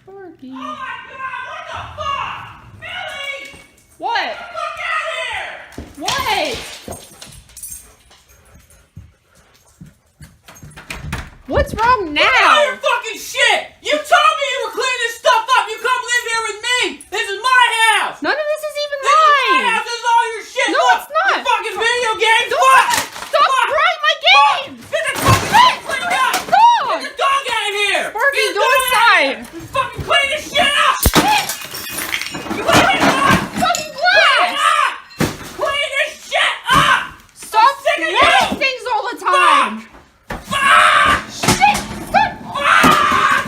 Sparky. Oh my god, what the fuck? Millie! What? Get the fuck out here! What? What's wrong now? Get out of your fucking shit! You told me you were cleaning this stuff up! You come live here with me! This is my house! None of this is even This is my mine. house! This is all your shit! No, Look, it's not. your fucking video games! Don't Fuck! Stop Fuck! throwing my Fuck! games. Get the fucking shit cleaned up! Dog. Get the dog out of here! Sparky, Get the go dog out of inside. here! You fucking clean this shit up! You clean it up! Fucking Clean glass. it up! Clean this shit up! Stop sick of throwing you. things all the time. Fuck! Shit. Stop. Fuck!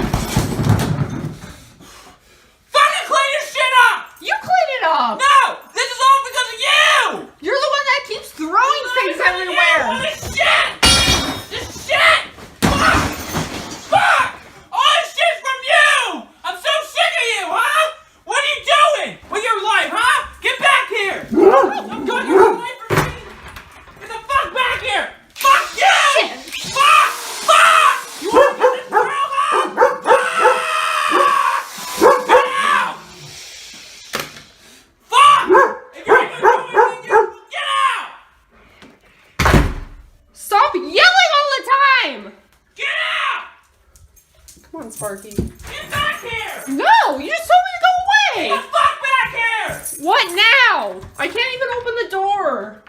Fucking clean this shit up! You clean it up. No! This is all because of you! You're the one that keeps throwing things everywhere. All this shit! This shit! Fuck! Fuck! All this shit's from you! I'm so sick of you, huh? What are you doing with your life, huh? Get back here! I'm going your away from me! Get the fuck back here! Fuck you! Shit. Fuck! Fuck! You want to get this girl out? Fuck! Get out! Fuck! If you're not gonna do anything, you get out! Stop yelling all the time. Get out! Come on, Sparky. Get back here! No, you just told me to go Get away. the fuck back here! What now? I can't even open the door.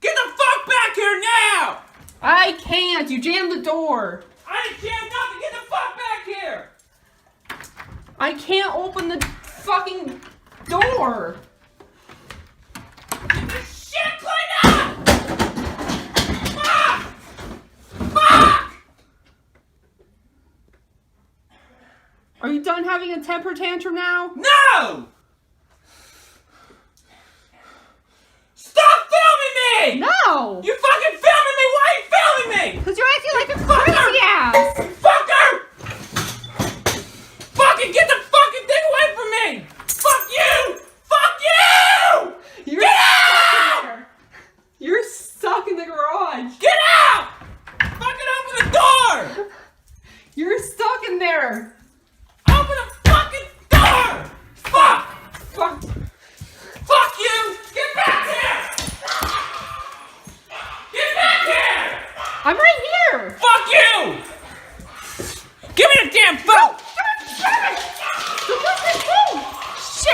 Get the fuck back here now! I can't. You jammed the door. I didn't jam nothing. Get the fuck back here! I can't open the fucking door. Get this shit cleaned up! Fuck! Fuck! Are you done having a temper tantrum now? No! Stop filming me! No. You